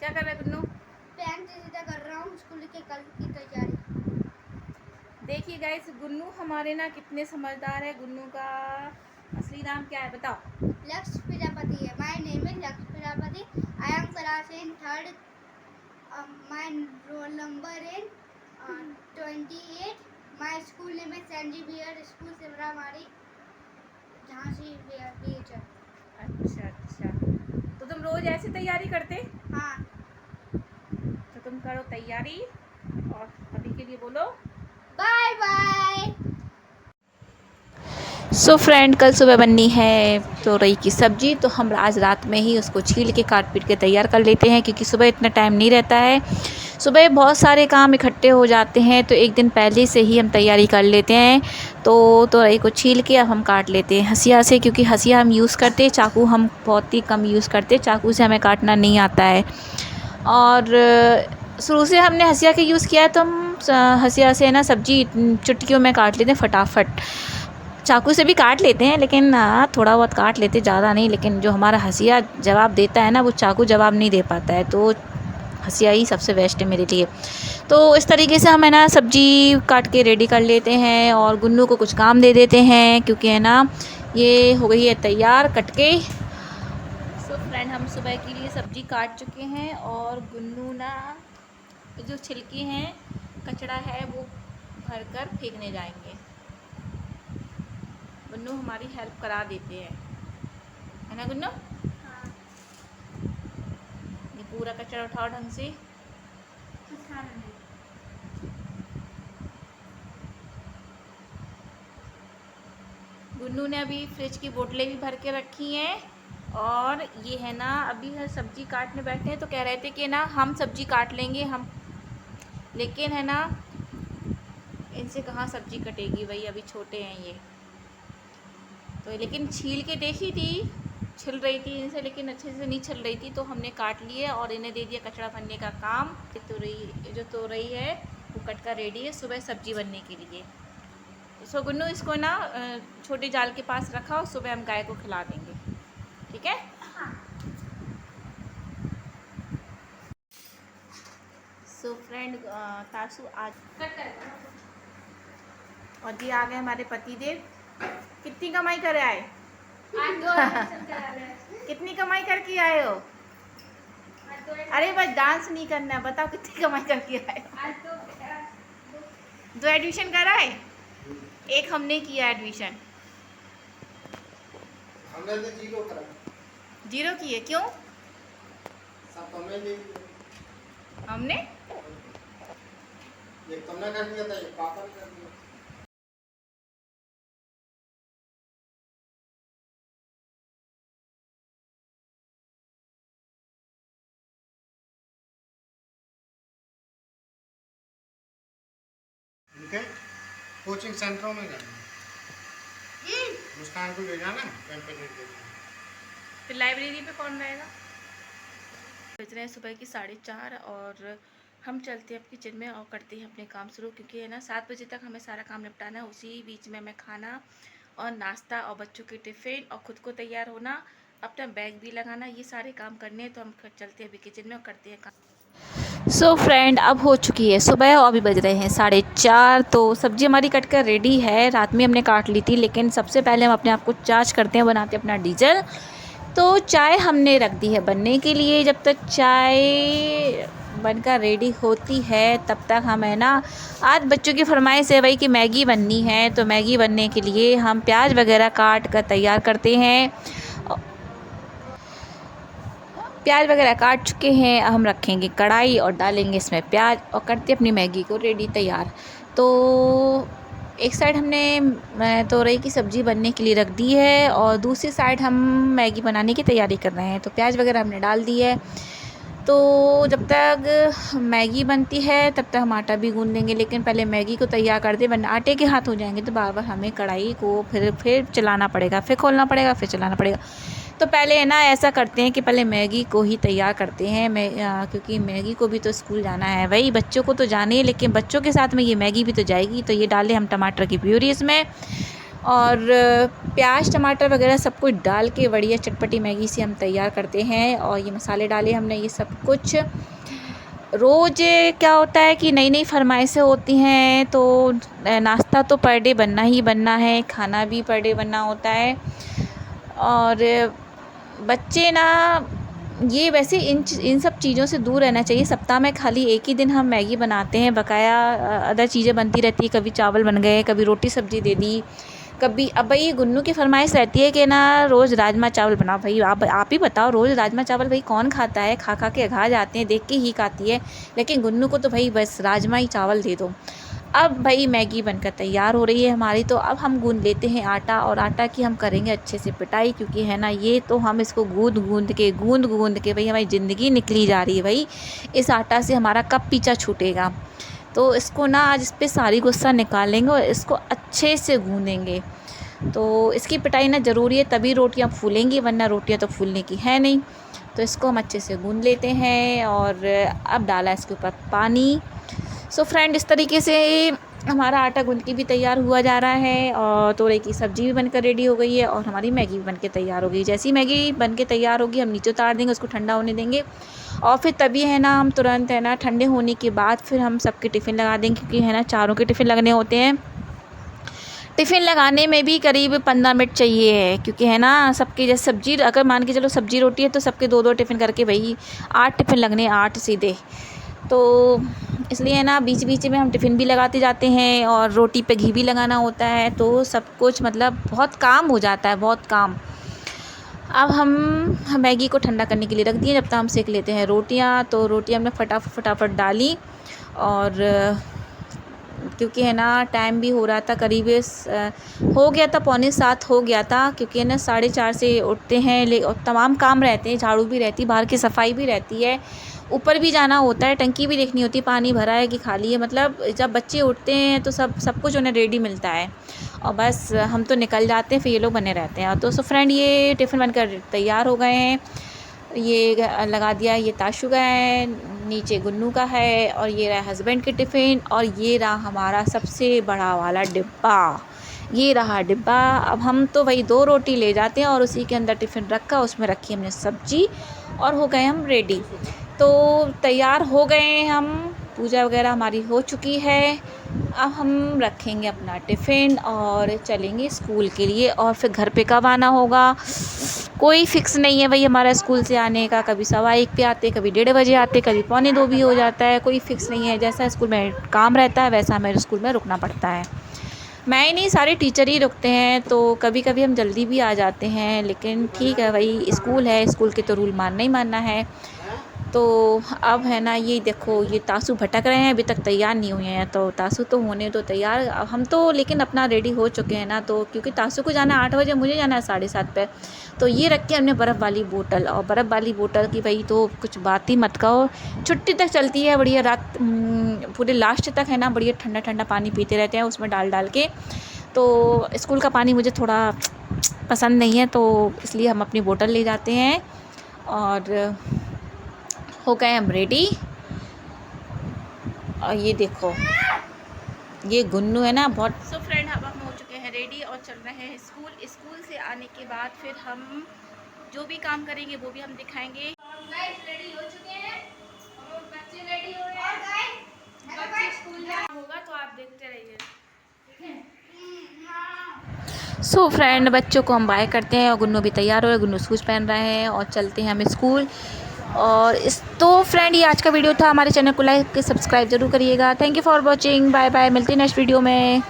क्या कर रहा है गुन्नू? पेन से सीधा कर रहा हूँ स्कूल के कल की तैयारी। देखिए गाइस, गुन्नू हमारे ना कितने समझदार है। गुन्नू का असली नाम क्या है बताओ? लक्ष्य प्रजापति है। My name is Lakshya Prajapati. I am class in third. My roll number in 28। My school name is Saint Xavier school Simramari, Jhansi BHM. अच्छा, तो तुम रोज ऐसे तैयारी करते? हाँ। तो तुम करो तैयारी और अभी के लिए बोलो बाय बाय। सो फ्रेंड, कल सुबह बननी है तोरई की सब्ज़ी, तो हम आज रात में ही उसको छील के काट पीट के तैयार कर लेते हैं, क्योंकि सुबह इतना टाइम नहीं रहता है। सुबह बहुत सारे काम इकट्ठे हो जाते हैं, तो एक दिन पहले से ही हम तैयारी कर लेते हैं। तो तोरई को छील के अब हम काट लेते हैं हंसिया से, क्योंकि हंसिया हम यूज़ करते हैं, चाकू हम बहुत ही कम यूज़ करते हैं, चाकू से हमें काटना नहीं आता है। और शुरू से हमने हंसिया के यूज़ किया है, तो हम हंसिया से ना सब्ज़ी चुटकियों में काट लेते हैं फटाफट। चाकू से भी काट लेते हैं, लेकिन थोड़ा बहुत काट लेते, ज़्यादा नहीं। लेकिन जो हमारा हंसिया जवाब देता है ना, वो चाकू जवाब नहीं दे पाता है, तो हंसिया ही सबसे बेस्ट है मेरे लिए। तो इस तरीके से हम है ना सब्ज़ी काट के रेडी कर लेते हैं, और गुन्नू को कुछ काम दे देते हैं, क्योंकि है ना ये हो गई है तैयार कट के। सो फ्रेंड, हम सुबह के लिए सब्ज़ी काट चुके हैं, और गुन्नू ना जो छिलके हैं, कचड़ा है, वो भर कर फेंकने जाएंगे। गुन्नू हमारी हेल्प करा देते हैं, है ना गुन्नू? हाँ। ये पूरा कचरा उठाओ ढंग से। गुन्नू ने अभी फ्रिज की बोतलें भी भर के रखी हैं, और ये है ना अभी है सब्जी काटने बैठे हैं, तो कह रहे थे कि ना हम सब्जी काट लेंगे हम, लेकिन है ना इनसे कहाँ सब्जी कटेगी, वही अभी छोटे हैं ये तो। लेकिन छील के देखी थी, छिल रही थी इनसे, लेकिन अच्छे से नहीं छिल रही थी, तो हमने काट लिए और इन्हें दे दिया कचरा भरने का काम। जो तोरई है वो कट कर रेडी है सुबह सब्जी बनने के लिए। सो गुन्नू, इसको ना छोटे जाल के पास रखा और सुबह हम गाय को खिला देंगे, ठीक है? सो फ्रेंड, तासु आज और जी आ गए हमारे पति देव। कितनी कमाई कर आए? कितनी कमाई करके आए हो? अरे बस डांस नहीं करना है, बताओ कितनी कमाई करके आए? 2 एडमिशन कराए, एक हमने किया एडमिशन। हमने तो जीरो करा। जीरो किए क्यों? सब हमने ले लिया। हमने एक तुमने कर दिया था, एक पापा ने कर दिया। उनके कोचिंग सेंटरों में जाना, मुस्कान को ले जाना, कैंपेन फिर लाइब्रेरी पे कौन रहेगा? बज रहे हैं सुबह की 4:30, और हम चलते हैं अब किचन में और करते हैं अपने काम शुरू, क्योंकि है ना 7 बजे तक हमें सारा काम निपटाना है। उसी बीच में मैं खाना और नाश्ता और बच्चों के टिफ़िन और ख़ुद को तैयार होना, अपना बैग भी लगाना, ये सारे काम करने हैं। तो हम चलते हैं अभी किचन में और करते हैं काम। सो फ्रेंड, अब हो चुकी है सुबह और अभी बज रहे हैं 4:30। तो सब्ज़ी हमारी कट कर रेडी है, रात में हमने काट ली थी, लेकिन सबसे पहले हम अपने आप को चार्ज करते हैं, बनाते हैं अपना डीजल। तो चाय हमने रख दी है बनने के लिए। जब तक चाय बनकर रेडी होती है, तब तक हम है ना, आज बच्चों की फरमाइश है भाई कि मैगी बननी है, तो मैगी बनने के लिए हम प्याज वगैरह काट कर तैयार करते हैं। प्याज वगैरह काट चुके हैं, अब हम रखेंगे कढ़ाई और डालेंगे इसमें प्याज और करते अपनी मैगी को रेडी तैयार। तो एक साइड हमने तोरई की सब्ज़ी बनने के लिए रख दी है, और दूसरी साइड हम मैगी बनाने की तैयारी कर रहे हैं। तो प्याज वगैरह हमने डाल दी है। तो जब तक मैगी बनती है तब तक हम आटा भी गूंद लेंगे, लेकिन पहले मैगी को तैयार कर दें, वरना आटे के हाथ हो जाएंगे तो बार बार हमें कढ़ाई को फिर चलाना पड़ेगा, फिर खोलना पड़ेगा, फिर चलाना पड़ेगा। तो पहले है ना ऐसा करते हैं कि पहले मैगी को ही तैयार करते हैं। क्योंकि मैगी को भी तो स्कूल जाना है, वही बच्चों को तो जाने ही, लेकिन बच्चों के साथ में ये मैगी भी तो जाएगी। तो ये डालें हम टमाटर की प्यूरी इसमें, और प्याज टमाटर वगैरह सब कुछ डाल के बढ़िया चटपटी मैगी से हम तैयार करते हैं। और ये मसाले डाले हमने, ये सब कुछ। रोज़ क्या होता है कि नई नई फरमाइशें होती हैं, तो नाश्ता तो पर डे बनना ही बनना है, खाना भी पर डे बनना होता है। और बच्चे ना, ये वैसे इन सब चीज़ों से दूर रहना चाहिए। सप्ताह में खाली एक ही दिन हम मैगी बनाते हैं, बकाया अदर चीज़ें बनती रहती है। कभी चावल बन गए, कभी रोटी सब्ज़ी दे दी, कभी अब भाई गुन्नू की फरमाइश रहती है कि ना रोज़ राजमा चावल बनाओ। भाई आप ही बताओ, रोज़ राजमा चावल भाई कौन खाता है? खा खा के अघा जाते हैं, देख के ही खाती है। लेकिन गुन्नू को तो भाई बस राजमा ही चावल दे दो। अब भाई मैगी बनकर तैयार हो रही है हमारी। तो अब हम गूँध लेते हैं आटा, और आटा की हम करेंगे अच्छे से पिटाई, क्योंकि है ना ये तो हम इसको गूँध गूँध के भाई हमारी ज़िंदगी निकली जा रही है। भाई इस आटा से हमारा कब पीछा छूटेगा? तो इसको ना आज इस पर सारी गुस्सा निकालेंगे और इसको अच्छे से गूँधेंगे। तो इसकी पिटाई ना ज़रूरी है, तभी रोटियां फूलेंगी, वरना रोटियां तो फूलने की है नहीं। तो इसको हम अच्छे से गूँध लेते हैं। और अब डाला इसके ऊपर पानी। सो फ्रेंड, इस तरीके से हमारा आटा गूँध के भी तैयार हुआ जा रहा है, और तोरई की सब्ज़ी भी बनकर रेडी हो गई है, और हमारी मैगी भी बनके तैयार हो गई। जैसी मैगी बनके तैयार होगी हम नीचे उतार देंगे, उसको ठंडा होने देंगे। और फिर तभी है ना हम तुरंत है ना ठंडे होने के बाद फिर हम सबके टिफ़िन लगा देंगे, क्योंकि है ना चारों के टिफ़िन लगने होते हैं। टिफ़िन लगाने में भी करीब 15 मिनट चाहिए है, क्योंकि है ना सबके जैसे सब्ज़ी, अगर मान के चलो सब्ज़ी रोटी है तो सबके 2-2 टिफ़िन करके वही 8 टिफ़िन लगने, 8 सीधे। तो इसलिए है ना बीच बीच में हम टिफ़िन भी लगाते जाते हैं, और रोटी पे घी भी लगाना होता है। तो सब कुछ मतलब बहुत काम हो जाता है, बहुत काम। अब हम मैगी को ठंडा करने के लिए रख दिए, जब तक हम सेक लेते हैं रोटियां। तो रोटियां हमने फटाफट डाली, और क्योंकि है ना टाइम भी हो रहा था, करीब हो गया था 6:45 हो गया था, क्योंकि है ना 4:30 से उठते हैं, और तमाम काम रहते हैं, झाड़ू भी रहती है, बाहर की सफाई भी रहती है, ऊपर भी जाना होता है, टंकी भी देखनी होती है पानी भरा है कि खाली है। मतलब जब बच्चे उठते हैं तो सब कुछ उन्हें रेडी मिलता है, और बस हम तो निकल जाते हैं, फिर ये लोग बने रहते हैं। तो फ्रेंड, ये टिफ़िन बनकर तैयार हो गए हैं। ये लगा दिया, ये ताशु का है, नीचे गुन्नू का है, और ये रहा हस्बैंड के टिफ़िन, और ये रहा हमारा सबसे बड़ा वाला डिब्बा। ये रहा डिब्बा। अब हम तो वही 2 रोटी ले जाते हैं, और उसी के अंदर टिफ़िन रखा, उसमें रखी हमने सब्ज़ी, और हो गए हम रेडी। तो तैयार हो गए हैं हम, पूजा वगैरह हमारी हो चुकी है। अब हम रखेंगे अपना टिफ़िन और चलेंगे स्कूल के लिए। और फिर घर पे कब आना होगा कोई फ़िक्स नहीं है भाई हमारा स्कूल से आने का। कभी 1:15 पे आते, कभी 1:30 बजे आते, कभी 1:45 भी हो जाता है, कोई फ़िक्स नहीं है। जैसा स्कूल में काम रहता है वैसा हमें स्कूल में रुकना पड़ता है। मैं ही नहीं, सारे टीचर ही रुकते हैं, तो कभी कभी हम जल्दी भी आ जाते हैं, लेकिन ठीक है भाई, स्कूल है, स्कूल के तो रूल मानना ही मानना है। तो अब है ना, ये देखो ये तासु भटक रहे हैं, अभी तक तैयार नहीं हुए हैं। तो तासु तो होने तो तैयार, हम तो लेकिन अपना रेडी हो चुके हैं ना। तो क्योंकि तासु को जाना 8 बजे, मुझे जाना है 7:30 पे। तो ये रख के हमने बर्फ़ वाली बोतल, और बर्फ़ वाली बोतल की भाई तो कुछ बात ही मत कहो, छुट्टी तक चलती है बढ़िया, रात पूरे लास्ट तक है ना बढ़िया ठंडा ठंडा पानी पीते रहते हैं उसमें डाल के। तो स्कूल का पानी मुझे थोड़ा पसंद नहीं है, तो इसलिए हम अपनी बोतल ले जाते हैं। और हो गए हम रेडी। और ये देखो, ये गुन्नू है ना बहुत। सो फ्रेंड, अब हम हो चुके हैं रेडी और चल रहे हैं स्कूल। स्कूल से आने के बाद फिर हम जो भी काम करेंगे वो भी हम दिखाएंगे। गाइस रेडी हो चुके हैं, और बच्चे रेडी हो रहे हैं। बच्चे स्कूल जाना होगा तो आप देखते रहिए, ठीक है। सो फ्रेंड, बच्चों को हम बाय करते हैं, और गुन्नू भी तैयार हो रहे हैं, गुन्नू शूज़ पहन रहे हैं, और चलते हैं हम स्कूल। और तो फ्रेंड, ये आज का वीडियो था। हमारे चैनल को लाइक सब्सक्राइब जरूर करिएगा। Thank you for watching, bye bye, मिलते हैं नेक्स्ट वीडियो में।